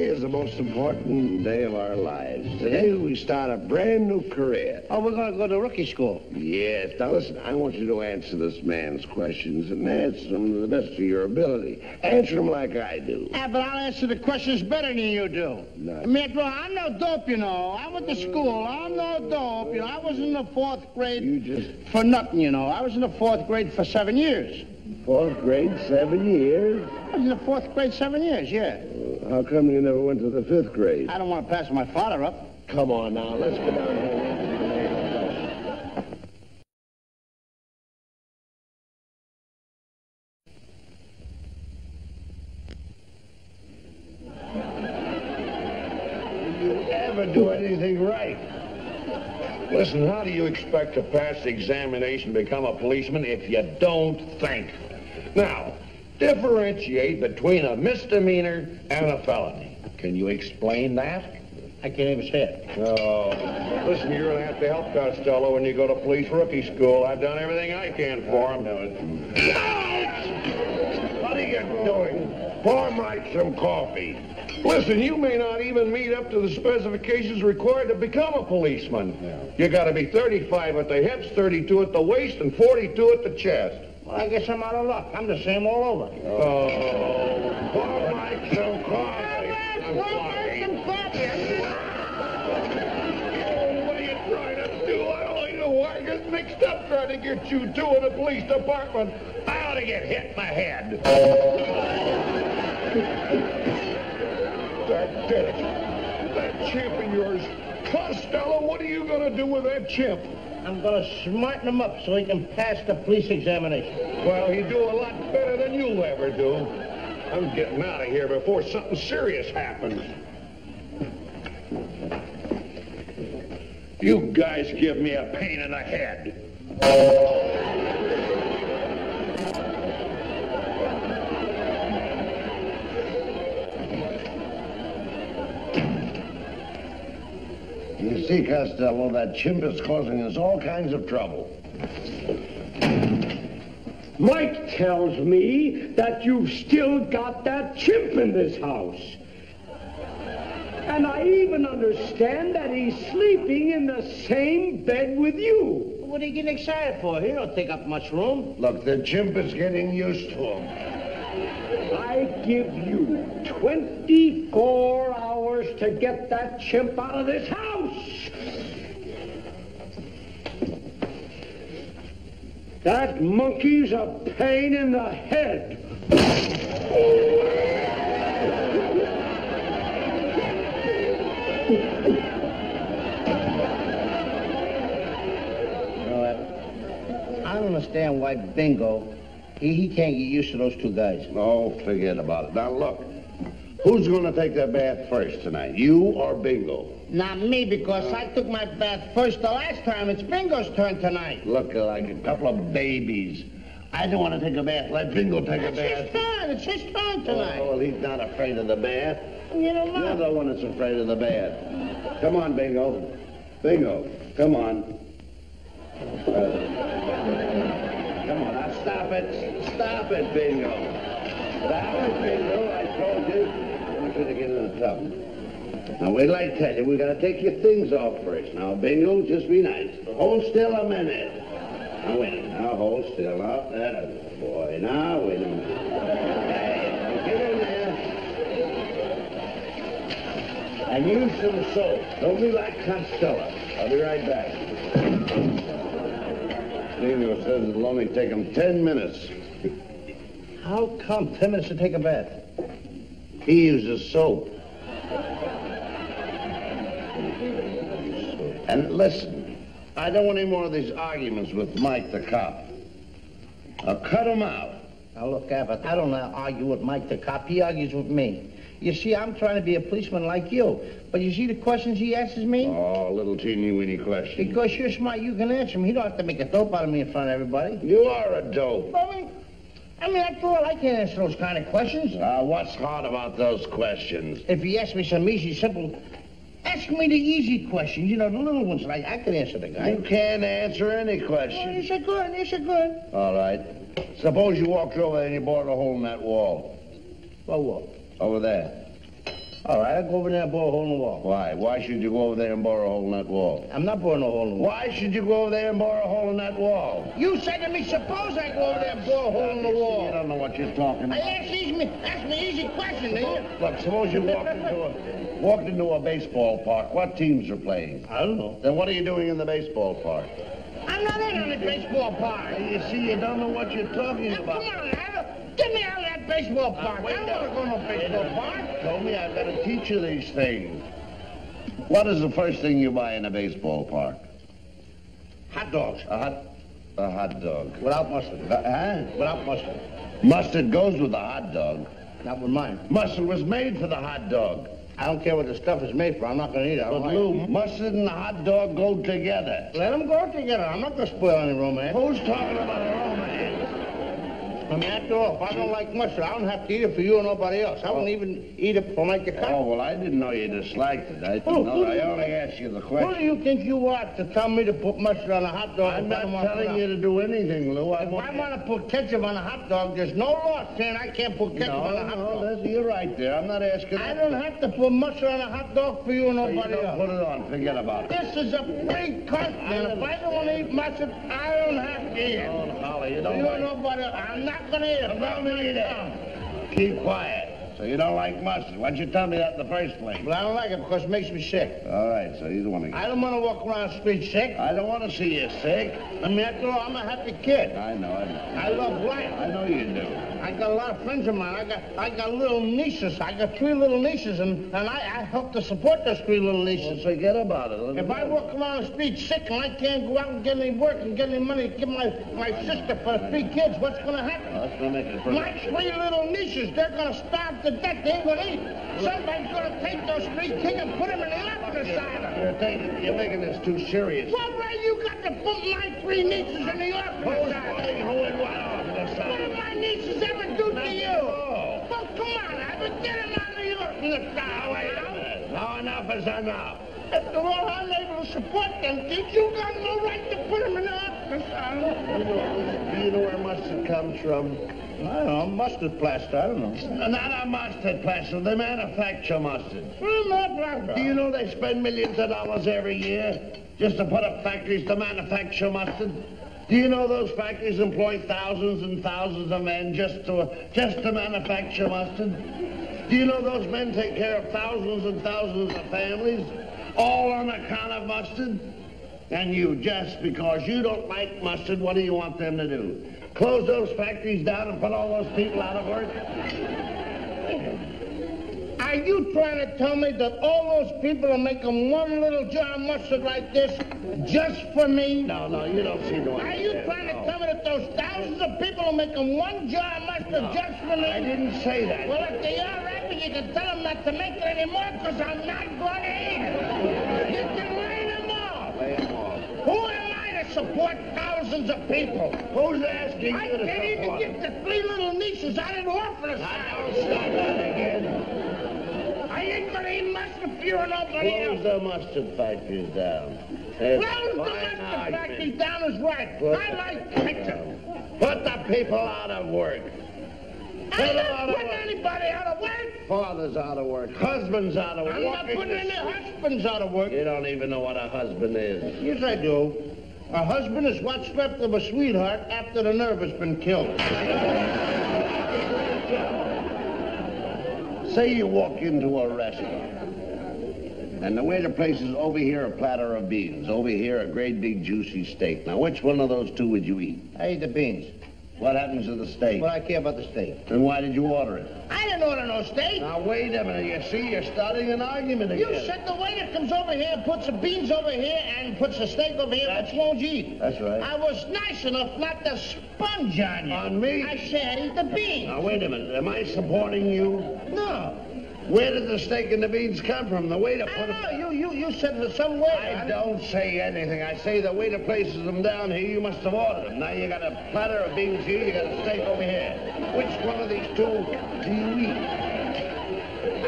Today is the most important day of our lives. Today we start a brand new career. Oh, we're going to go to rookie school. Yes. Now listen, I want you to answer this man's questions and answer them to the best of your ability. Answer them like I do. Yeah, but I'll answer the questions better than you do. No. I mean, after all, I'm no dope, you know. I went to school. I'm no dope. You know, I was in the 4th grade for nothing, you know. I was in the 4th grade for 7 years. 4th grade, 7 years? I was in the 4th grade 7 years, yeah. How come you never went to the 5th grade? I don't want to pass my father up. Come on now, let's go down here. Did you ever do anything right? Listen, how do you expect to pass the examination and become a policeman if you don't think? Now, differentiate between a misdemeanor and a felony. Can you explain that? I can't even say it. Oh, listen, you're going to have to help Costello when you go to police rookie school. I've done everything I can for him. What are you doing? Pour Mike some coffee. Listen, you may not even meet up to the specifications required to become a policeman. You got to be 35 at the hips, 32 at the waist, and 42 at the chest. Well, I guess I'm out of luck. I'm the same all over. Oh, pour Mike some coffee. Some coffee. What are you trying to do? I only know I get mixed up trying to get you two in the police department. I ought to get hit in the head. That bitch. That chimp of yours. Costello, what are you going to do with that chimp? I'm going to smarten him up so he can pass the police examination. Well, he'd do a lot better than you'll ever do. I'm getting out of here before something serious happens. You guys give me a pain in the head. You see, Costello, that chimp is causing us all kinds of trouble. Mike tells me that you've still got that chimp in this house. And I even understand that he's sleeping in the same bed with you. What are you getting excited for? He don't take up much room. Look, the chimp is getting used to him. I give you 24 hours to get that chimp out of this house. That monkey's a pain in the head. I don't understand why Bingo, he can't get used to those two guys. Oh, forget about it. Now, look, who's going to take that bath first tonight, you or Bingo? Not me, because I took my bath first the last time. It's Bingo's turn tonight. Look like a couple of babies. I don't want to take a bath. Let Bingo take a bath. It's his turn. It's his turn tonight. Oh, well, he's not afraid of the bath. You know what? You're the one that's afraid of the bath. Come on, Bingo. Bingo, come on. Come on, now stop it. Stop it, Bingo. Stop it, Bingo. I told you. I want you to get in the tub. Now, wait till I tell you. We got to take your things off first. Now, Bingo, just be nice. Hold still a minute. Now, wait a minute. Now, hold still. Now, that is a boy. Now, wait a minute. Hey, get in there. And use some soap. Don't be like Costello. I'll be right back. Bingo says it'll only take him 10 minutes. How come 10 minutes to take a bath? He uses soap. And listen, I don't want any more of these arguments with Mike the cop. I'll cut him out. Now, look, Abbott, I don't argue with Mike the cop. He argues with me. You see, I'm trying to be a policeman like you. But you see the questions he asks me? Oh, little teeny-weeny question. Because you're smart, you can answer him. He don't have to make a dope out of me in front of everybody. You are a dope. I mean, after all, I can't answer those kind of questions. What's hard about those questions? If you ask me some easy, simple... Ask me the easy questions, you know, the little ones. I can answer the guy. You can't answer any question. Oh, yes, I could. Yes, I could. All right. Suppose you walked over there and you bored a hole in that wall. What wall? Over there. All right, I go over there and bore a hole in the wall. Why? Why should you go over there and bore a hole in that wall? I'm not boring a hole in the wall. Why should you go over there and bore a hole in that wall? You said to me, suppose I go over there and bore a hole in the wall. You don't know what you're talking about. Ask me easy question, do you? Look, suppose you walked into a baseball park. What teams are playing? I don't know. Then what are you doing in the baseball park? I'm not in on the baseball park. You see, you don't know what you're talking Now, about. come on, Adam. Get me out of that baseball park. I don't want to go to a baseball park. Told me I've got to teach you these things. What is the first thing you buy in a baseball park? Hot dogs. A hot dog. Without mustard. Huh? Without mustard. Mustard goes with a hot dog. Not with mine. Mustard was made for the hot dog. I don't care what the stuff is made for. I'm not going to eat it. I don't But like Lou, it. mustard and the hot dog go together. Let them go together. I'm not going to spoil any romance. Who's talking about romance? I mean, after all, if I don't like mustard, I don't have to eat it for you or nobody else. I won't even eat it for like the Oh, cut. well, I didn't know you disliked it. I Oh, didn't know. I only asked you the Who question. do you think you are to tell me to put mustard on a hot dog? I'm if I not don't want to telling put you to do anything, Lou. If I want to put ketchup on a hot dog, there's no law saying I can't put ketchup on a hot dog. You're right there. I'm not asking. I don't have to put mustard on a hot dog for you or You nobody don't else. put it on. Forget about it. This is a free country, and if I don't want to eat mustard, I don't have to eat it. Oh, Holly, you don't You or like nobody else. I'm not going to eat it. Don't eat it. Keep quiet. So you don't like mustard. Why'd you tell me that in the first place? But I don't like it because it makes me sick. All right, so you don't want to... I don't want to walk around the street sick. I don't want to see you sick. I mean, after all, I'm a happy kid. I know. I love life. I know you do. I got a lot of friends of mine. I got little nieces. I got 3 little nieces, and I help to support those 3 little nieces. Well, forget about it. If I walk around the street sick and I can't go out and get any work and get any money to give my sister for 3 kids, what's going to happen? That's going to make it My 3 little nieces, they're going to starve to death. They ain't going to eat. Somebody's going to take those 3 kids and put them in the opera asylum. You're making this too serious. What right you got to put my 3 nieces in the opera asylum? What did my nieces ever do to you? Well, come on, Abbott, get them out of the opera asylum. Now enough is enough. After all, I'm able to support them kids. You got no right to put them in the opera asylum. Do you know where mustard comes from? I don't know, mustard plaster, I don't know. Not a mustard plaster. They manufacture mustard. Do Do you know they spend millions of dollars every year just to put up factories to manufacture mustard? Do you know those factories employ thousands and thousands of men just to manufacture mustard? Do you know those men take care of thousands and thousands of families, all on account of mustard? And you, just because you don't like mustard, what do you want them to do? Close those factories down and put all those people out of work? Are you trying to tell me that all those people are making one little jar of mustard like this just for me? No, you don't seem to Are understand. you trying to tell me that those thousands of people are making one jar of mustard just for me? I didn't say that. Well, if they are, Abby, you can tell them not to make it anymore because I'm not going to eat it. You can lay them off. Lay 'em off. Who am I to support thousands of people? Who's asking I you to can't even support get the 3 little nieces out of the orphanage. Stop that again. I ain't going to eat mustard for you or nobody Close else. the mustard factories down. Close the mustard factory down is right. I like ketchup. Put the people out of work. I'm not putting anybody out of work. Fathers out of work. Husbands out of work. I'm not putting any husbands out of work. You don't even know what a husband is. Yes, I do. A husband is what's left of a sweetheart after the nerve has been killed. Say you walk into a restaurant, and the waiter places over here a platter of beans, over here a great big juicy steak. Now, which one of those 2 would you eat? I eat the beans. What happens to the steak? What I care about the steak. Then why did you order it? I didn't order no steak. Now, wait a minute. You see, you're starting an argument again. You said the waiter comes over here and puts the beans over here and puts the steak over here. Which won't you eat? That's right. I was nice enough not to sponge on you. On me? I said eat the beans. Now, wait a minute. Am I supporting you? No. Where did the steak and the beans come from? The waiter I put don't them... know. You said that some waiter. I don't say anything. I say the waiter places them down here. You must have ordered them. Now you got a platter of beans here. You got a steak over here. Which one of these 2 do you eat?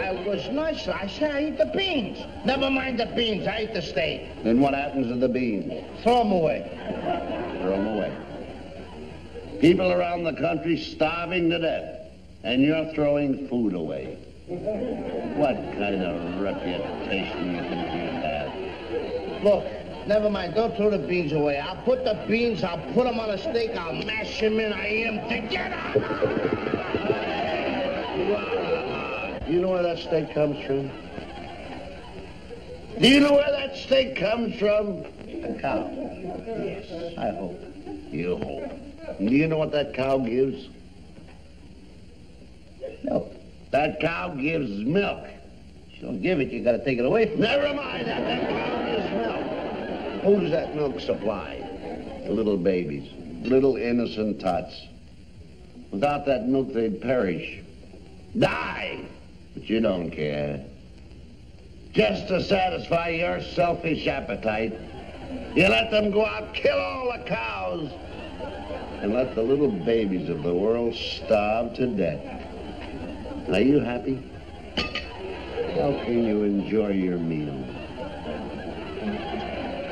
I was nice. I said I eat the beans. Never mind the beans. I eat the steak. Then what happens to the beans? Throw them away. Throw them away. People around the country starving to death, and you're throwing food away. What kind of reputation you think you have? Look, never mind. Don't throw the beans away. I'll put the beans, I'll put them on a steak, I'll mash them in. I am together. Do you know where that steak comes from? Do you know where that steak comes from? A cow. Yes, I hope. You hope. Do you know what that cow gives? No. That cow gives milk. She don't give it, you gotta take it away from her. Never mind that. That cow gives milk. Who does that milk supply? The little babies. Little innocent tots. Without that milk, they'd perish. Die! But you don't care. Just to satisfy your selfish appetite, you let them go out, kill all the cows, and let the little babies of the world starve to death. Are you happy? How can you enjoy your meal?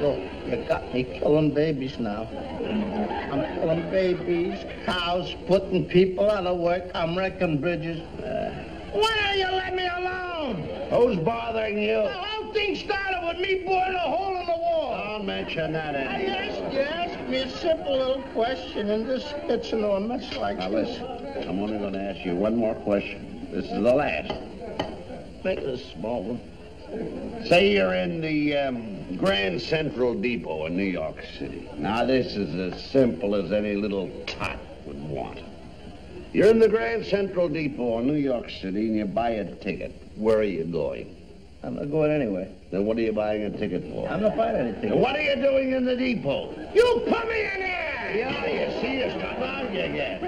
Look, you got me killing babies now. I'm killing babies, cows, putting people out of work. I'm wrecking bridges. Why don't you let me alone? Who's bothering you? The whole thing started with me boring a hole in the wall. Don't mention that anymore. You asked me a simple little question, and this gets into a mess like Now this. listen, I'm only going to ask you one more question. This is the last. Make it a small one. Say you're in the Grand Central Depot in New York City. Now, this is as simple as any little tot would want. You're in the Grand Central Depot in New York City, and you buy a ticket. Where are you going? I'm not going anywhere. Then what are you buying a ticket for? I'm not buying anything. And what are you doing in the depot? You put me in there! Yeah, you see, it's come on you again.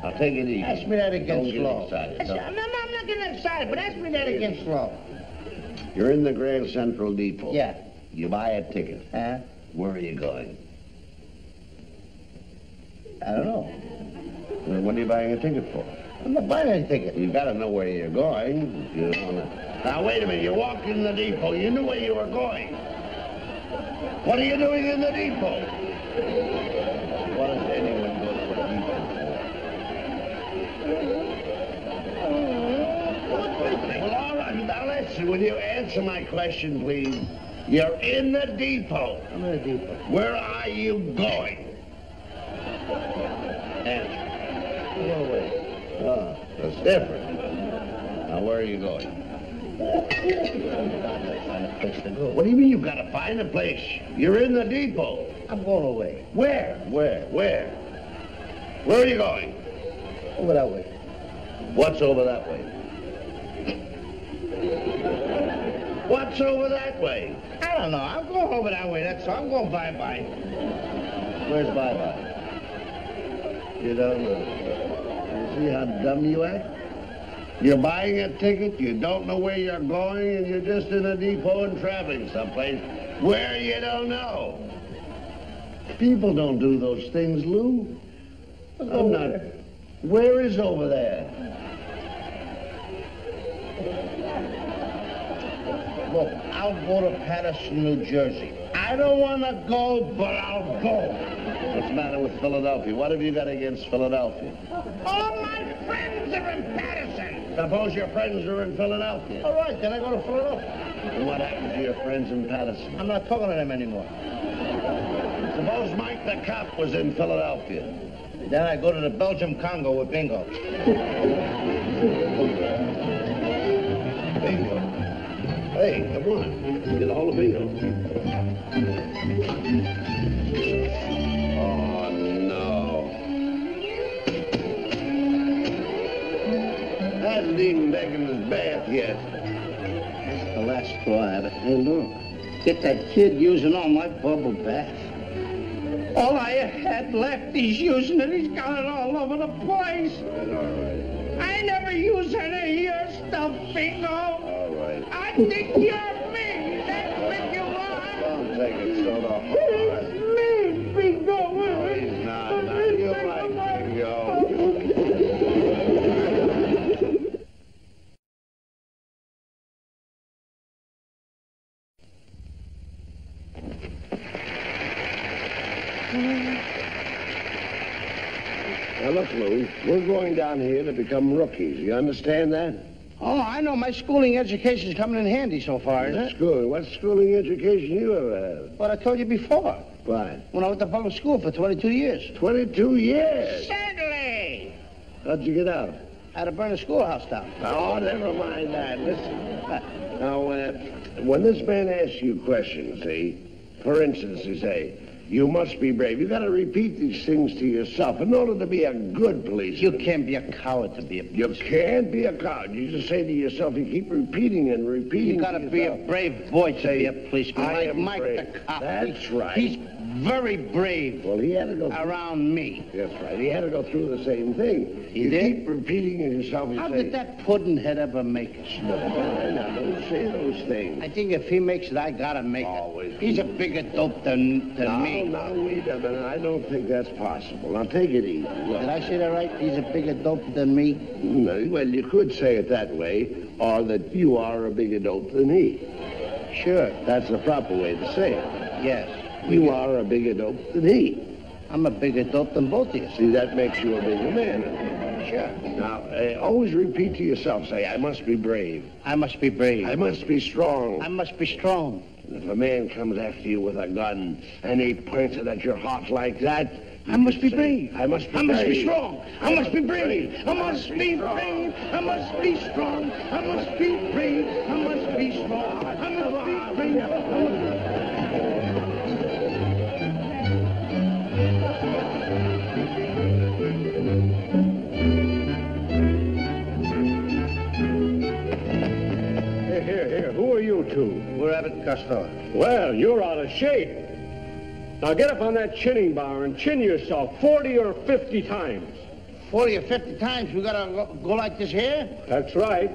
I'll take it easy. Ask me that again Don't slow. get excited. I'm not getting excited, but ask me that again slow. You're in the Grand Central Depot. Yeah. You buy a ticket. Huh? Where are you going? I don't know. Well, what are you buying a ticket for? I'm not buying any ticket. You gotta know where you're going. If you wanna... Now, wait a minute. You walked in the depot. You knew where you were going. What are you doing in the depot? What does anyone go to a depot for? Well, all right. Now, listen. Will you answer my question, please? You're in the depot. I'm in the depot. Where are you going? Answer. No way. Oh, that's different. Now, where are you going? Find a place to go. What do you mean you've got to find a place? You're in the depot. I'm going away. Where? Where are you going? Over that way. What's over that way? What's over that way? I don't know. I'm going over that way. That's all. I'm going bye-bye. Where's bye-bye? You don't know. You see how dumb you act? You're buying a ticket, you don't know where you're going, and you're just in a depot and traveling someplace where you don't know. People don't do those things, Lou. I'm not. Where is over there? Look, I'll go to Patterson, New Jersey. I don't want to go, but I'll go. What's the matter with Philadelphia? What have you got against Philadelphia? All my friends are in Patterson. Suppose your friends are in Philadelphia. All right, then I go to Philadelphia. And what happens to your friends in Patterson? I'm not talking to them anymore. Suppose Mike the cop was in Philadelphia. Then I go to the Belgium Congo with Bingo. Bingo. Hey, come on. Get a hold of Bingo. Oh, no. Hasn't even taken his bath yet. That's the last straw, Abbott. Hey, look. Get that kid using all my bubble bath. All I had left, he's using it. He's got it all over the place. All right. I never use any of your stuff, Bingo. All right. I think you're mean. That's what you are. Don't take it so hard. Mean, Bingo. No, he's not. Now, you like Bingo. Now, look, Lou, we're going down here to become rookies. You understand that? Oh, I know. My schooling education's coming in handy so far, isn't it? Schooling? What schooling education you ever had? What I told you before. What? When I went to public school for 22 years. 22 years? Certainly. How'd you get out? I had to burn a schoolhouse down. Oh, never mind that. Listen. Now, when this man asks you questions, see, for instance, you say, you must be brave. You got to repeat these things to yourself in order to be a good policeman. You can't be a coward to be a policeman. You can't be a coward. You just say to yourself, you keep repeating and repeating. You got to be a brave boy to be a policeman. I like am Mike brave. the cop. That's right. He's very brave. Well, he had to go around me. That's right. He had to go through the same thing. He did? Keep repeating it yourself. How did that pudding head ever make us? Now, don't say those things. I think if he makes it, I gotta make Always. it. He's a bigger dope than me. Now, wait a minute. I don't think that's possible. Now, take it easy. Look. Did I say that right? He's a bigger dope than me? No, well, you could say it that way, or that you are a bigger dope than he. Sure. That's the proper way to say it. Yes. You are a bigger dope than he. I'm a bigger dope than both of you. See, that makes you a bigger man. Sure. Now, always repeat to yourself, say, I must be brave. I must be brave. I must be strong. I must be strong. And if a man comes after you with a gun and he points it at your heart like that, I must be brave. I must be I brave. must be strong. I must be brave. I must be brave. I must be strong. I must be brave. I must be strong. I must be brave. I must... Here. Who are you two? We're Abbott and Costello. Well, you're out of shape. Now get up on that chinning bar and chin yourself 40 or 50 times. 40 or 50 times we gotta go like this here? That's right.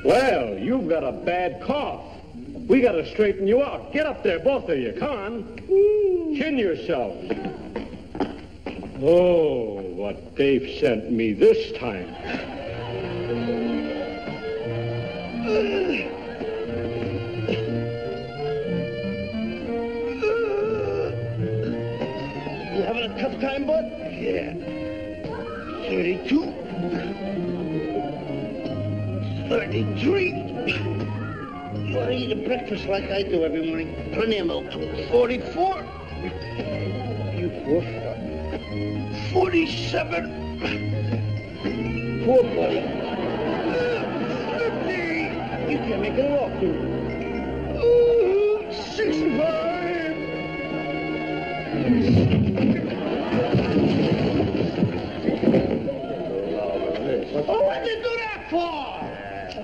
Well, you've got a bad cough. We gotta straighten you out. Get up there, both of you. Come on. Chin yourself. Oh, what they've sent me this time. You having a tough time, bud? Yeah. 32. 33. You ought to eat a breakfast like I do every morning. Plenty of milk. 44. You poor fuck. 47. Poor buddy. 50. You can't make it walk, do you? 65. Oh, what'd you do that for?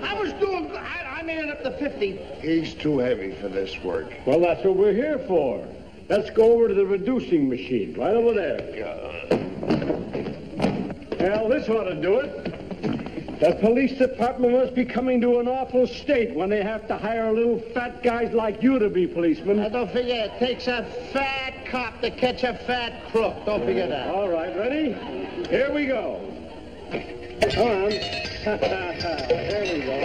I was doing... I made it up to 50. He's too heavy for this work. Well, that's what we're here for. Let's go over to the reducing machine, right over there. Well, this ought to do it. The police department must be coming to an awful state when they have to hire little fat guys like you to be policemen. Now, don't forget, it takes a fat cop to catch a fat crook. Don't forget that. All right, ready? Here we go. Come on. There we go.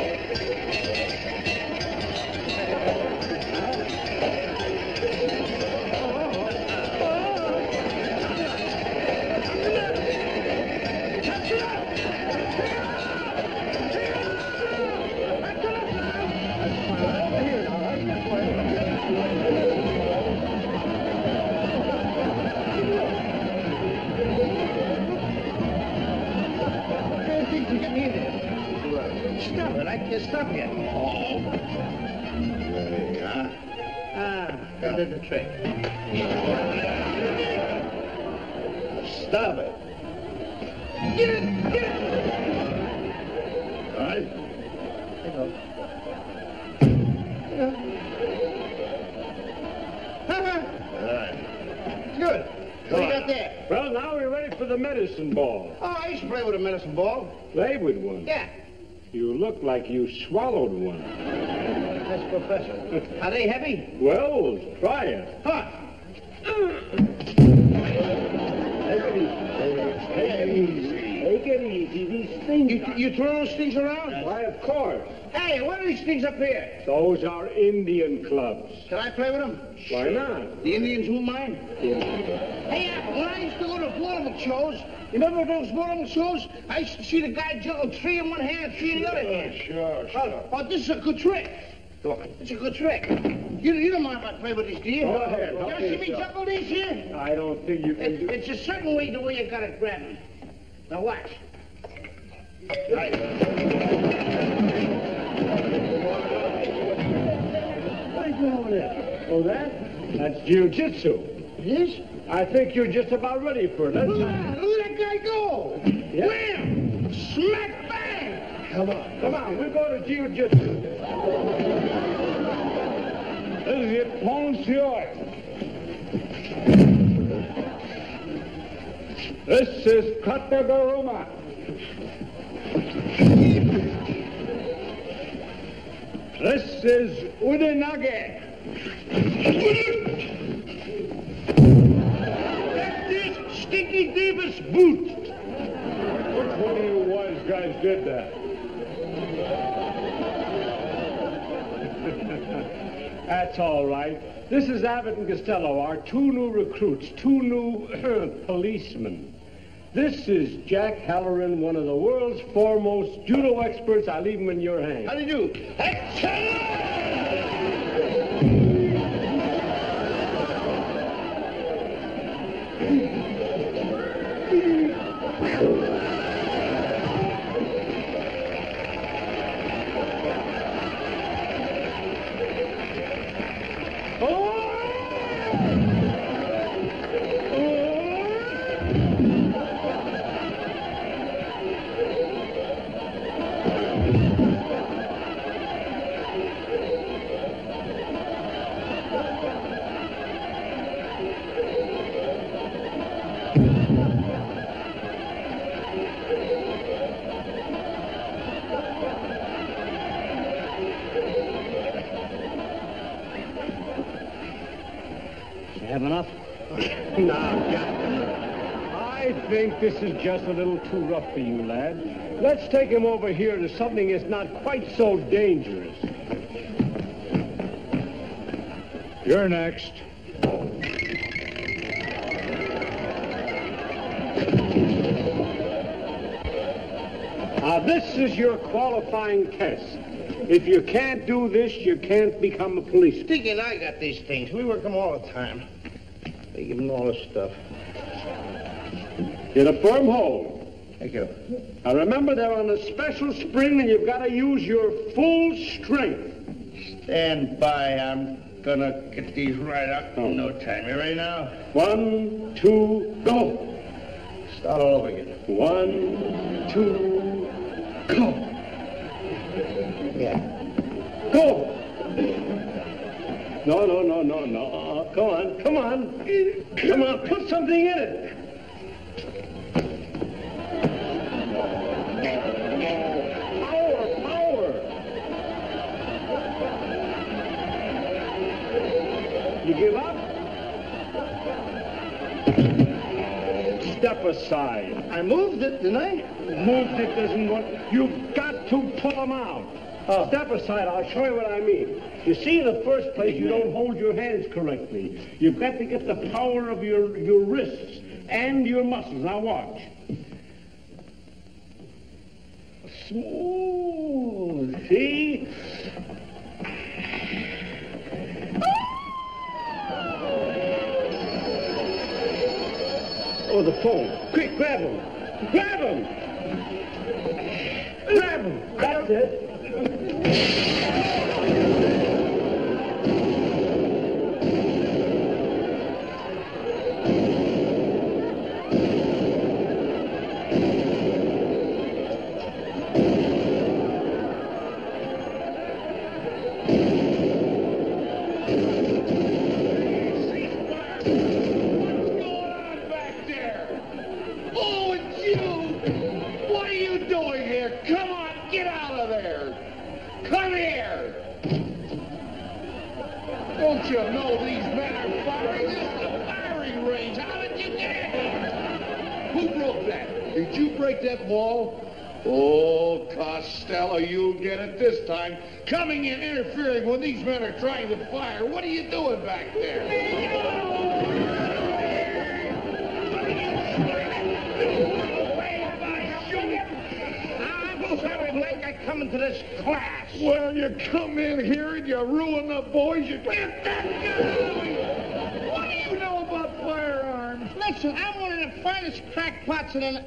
Stop it. I can't stop you. There you are. That did the trick. Stop it. Get it! All right? All right. Good. What do you got there? Well, now we're ready for the medicine ball. Oh, I used to play with a medicine ball. Play with one. Yeah. You look like you swallowed one. That's Professor. Are they heavy? Well, try it. Huh. Take it easy. Take it it easy. These things... You throw those things around? Why, of course. Hey, what are these things up here? Those are Indian clubs. Can I play with them? Why not? The Indians won't mind? Hey, Apple, when I used to go to vaudeville shows, you remember those vaudeville shows? I used to see the guy juggle 3 in one hand and 3 in the other hand. Sure. Oh, this is a good trick. It's a good trick. You don't mind if I play with these, do you? Go ahead. You ever see me juggle these here? I don't think you can do... It's a certain way, the way you gotta grab them. Now watch. Right. What are you doing over there? Oh, that's jiu-jitsu. It is? I think you're just about ready for it. Look at that guy go. Yeah. Wham! Smack bang! Come on, we'll go to jiu-jitsu. This is it, Monsieur. This is Katagaruma. This is Udinage. That's this Stinky Davis boot. Which one of you wise guys did that? That's all right. This is Abbott and Costello, our 2 new recruits, 2 new policemen. This is Jack Halloran, one of the world's foremost judo experts. I leave him in your hands. How do you do? Have enough? Now, Jack, I think this is just a little too rough for you, lad. Let's take him over here to something that's not quite so dangerous. You're next. This is your qualifying test. If you can't do this, you can't become a policeman. Stinky and I got these things. We work them all the time. They give them all this stuff. Get a firm hold. Thank you. Now remember, they're on a special spring, and you've got to use your full strength. Stand by. I'm gonna get these right up in no time. You ready now? 1, 2, go. Start all over again. 1, 2, go. Yeah. Go. No. Come on. Put something in it. Power. You give up? Step aside. I moved it, didn't I? Moved it doesn't work. You've got to pull them out. Step aside. I'll show you what I mean. You see, in the first place, you don't hold your hands correctly. You've got to get the power of your wrists and your muscles. Now watch. Smooth. See? Oh, the phone. Quick, grab him. Grab him. Grab him. That's it. Don't you know these men are firing? This is a firing range. How did you get in here? Who broke that? He Did you break that wall? Oh, Costello, you'll get it this time. Coming in, interfering when these men are trying to fire. What are you doing back there? I'm sorry, Mike. I come into this class. Well, you come in here and you ruin the boys. You get that guy. What do you know about firearms? Listen, I'm one of the finest crackpots in an...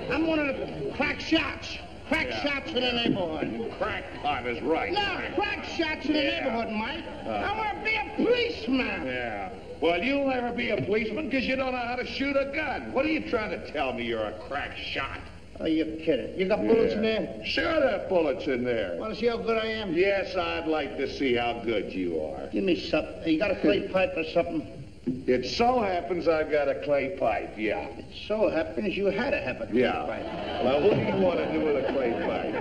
I'm one of the crack shots. Crack shots in the neighborhood. Crackpot is right. No, crack shots in the neighborhood, Mike. I want to be a policeman. Yeah. Well, you'll never be a policeman because you don't know how to shoot a gun. What are you trying to tell me? You're a crack shot. Oh, you're kidding. You got bullets in there? Sure, there are bullets in there. Want to see how good I am? Yes, I'd like to see how good you are. Give me something. You got a clay pipe or something? It so happens I've got a clay pipe, yeah. It so happens you had to have a clay pipe. Well, what do you want to do with a clay pipe?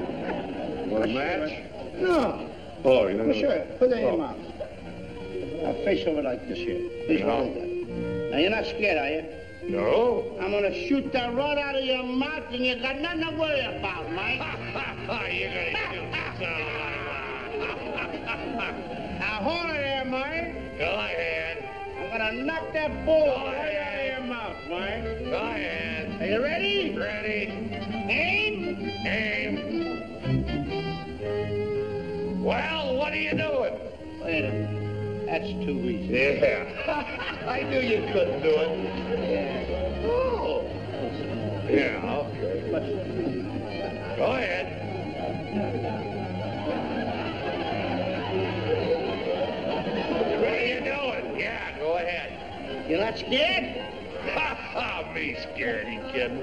Want a match? No. Oh, you know. Sure. Put that in your mouth. Now face over like this here. Face over like that. Now, you're not scared, are you? No. I'm going to shoot that right out of your mouth, and you got nothing to worry about, Mike. You're going to shoot this Now, hold it there, Mike. Go ahead. I'm going to knock that bull right out of your mouth, Mike. Go ahead. Are you ready? Ready? Aim. Aim. Well, what are you doing? Wait a minute. That's too easy. Yeah. I knew you couldn't do it. Yeah. Oh. Yeah, okay. Go ahead. What are you doing? Yeah, go ahead. You're not scared? Ha ha, me scared, you kidding?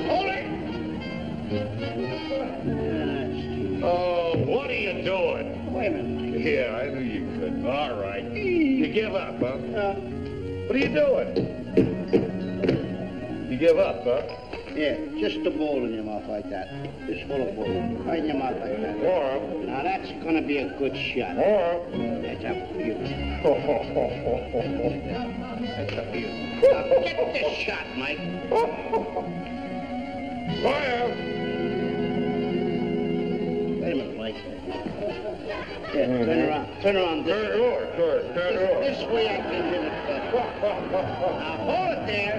Hold it. Oh, what are you doing? Wait a minute. Yeah, I knew you could. All right. You give up, huh? What are you doing? You give up, huh? Yeah, just a bowl in your mouth like that. Just full of bowl. Right in your mouth like that. Or, Now that's gonna be a good shot. or. That's up to you. That's up to you. Now get this shot, Mike. Fire! Wait a minute, Mike. Yeah, turn around. Turn around. Turn it over, turn it over. This way I can hit it better. Now hold it there.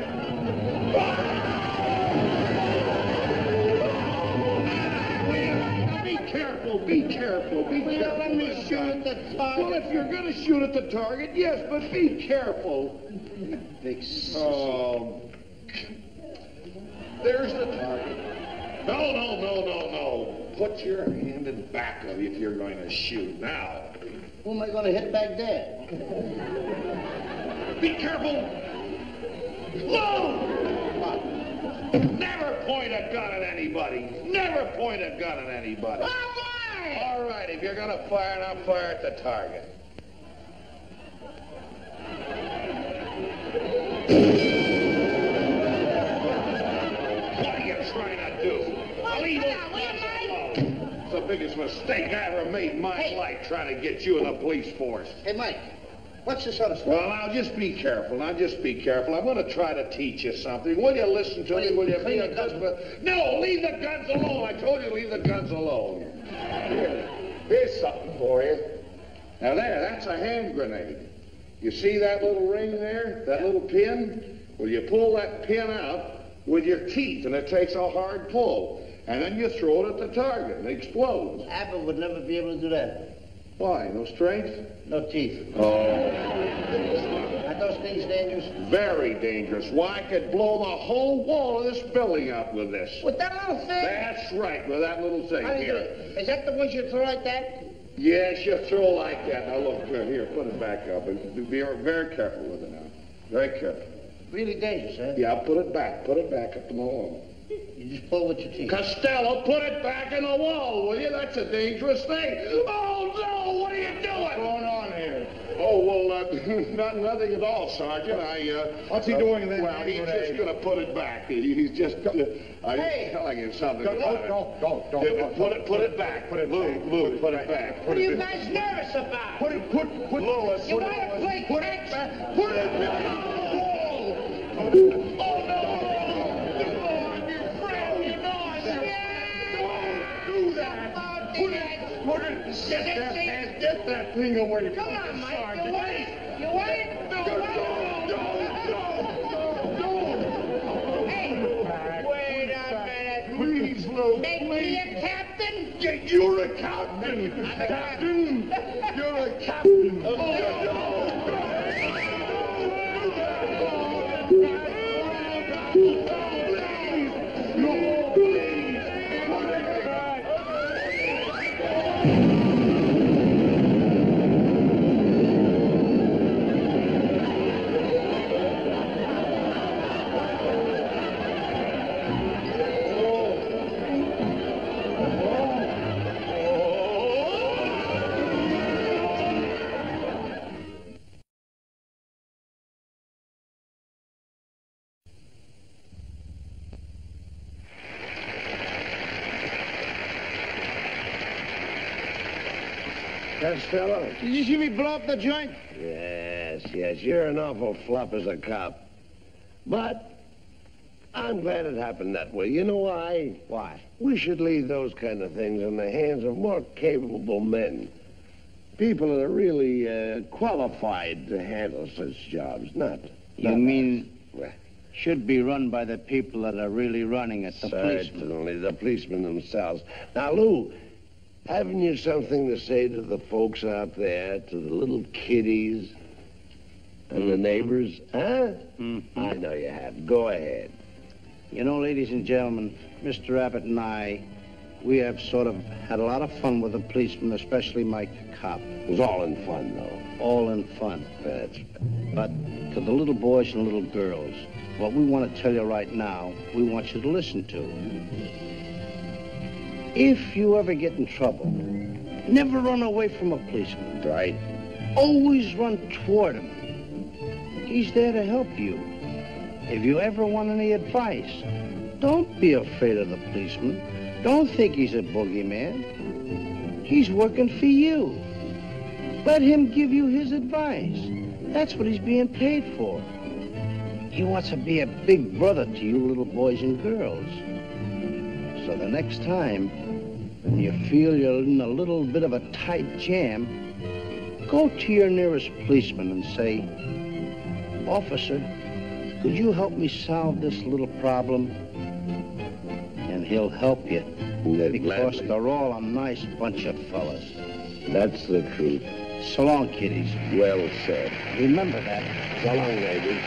Be careful, be careful, be Will you careful. let me shoot at the target? Well, if you're going to shoot at the target, yes, but be careful. Big sissy. Oh, there's the target. No. Put your hand in back of you if you're going to shoot. Now. Who am I gonna hit back there? Be careful. No! Never point a gun at anybody. Never point a gun at anybody. Why? All right, if you're going to fire, now fire at the target. What are you trying to do? Leave those guns alone. It's the biggest mistake I ever made in my life, trying to get you in the police force. Hey, Mike, what's this other stuff? Well, now, just be careful. I'm going to try to teach you something. Will you listen to me? Will you be a good... No, leave the guns alone. I told you to leave the guns alone. Here's something for you. Now, that's a hand grenade. You see that little ring there? That little pin? Well, you pull that pin out with your teeth, and it takes a hard pull. And then you throw it at the target, and it explodes. Abbott would never be able to do that. Why? No strength? No teeth. Oh. Are those things dangerous? Very dangerous. Why, I could blow the whole wall of this building up with this. With that little thing? That's right, with that little thing How do you do here. it? Is that the ones you throw like that? Yes, you throw like that. Now, look, here, put it back up. And be very careful with it now. Very careful. Really dangerous, huh? Yeah, put it back up in the wall. You just pull with your teeth. Costello, put it back in the wall, will you? That's a dangerous thing. Oh, no, what are you doing? What's going on here? Oh, well, nothing at all, Sergeant. What's he doing then? Well, he's just going to put it back. He's just... I'm telling you something about it. Don't. Put it back. Put it back. Lou, put it back. What are you guys nervous about? Put Louis, You want to play catch? Put it back. Oh, no! Get that thing away from Come on, Mike. Sergeant. You wait. Hey, wait a minute. Please, Lou, Make me a captain? You're a captain. Captain. You're a captain. Costello? Did you see me blow up the joint? Yes. You're an awful flop as a cop. But I'm glad it happened that way. You know why? Why? We should leave those kind of things in the hands of more capable men. People that are really qualified to handle such jobs, not You mean Well, should be run by the people that are really running it, the policemen? certainly, the policemen themselves. Now, Lou, haven't you something to say to the folks out there, to the little kiddies and the neighbors? Huh? I know you have. Go ahead. You know, ladies and gentlemen, Mr. Abbott and I, we have sort of had a lot of fun with the policemen, especially Mike the cop. It was all in fun, though. All in fun. That's But to the little boys and little girls, what we want to tell you right now, we want you to listen to. If you ever get in trouble, never run away from a policeman. right. Always run toward him. He's there to help you. If you ever want any advice, don't be afraid of the policeman. Don't think he's a boogeyman. He's working for you. Let him give you his advice. That's what he's being paid for. He wants to be a big brother to you little boys and girls. So the next time, when you feel you're in a little bit of a tight jam, go to your nearest policeman and say, "Officer, could you help me solve this little problem?" And he'll help you, because they're all a nice bunch of fellas. That's the truth. So long, kiddies. Well said. Remember that. So long, ladies.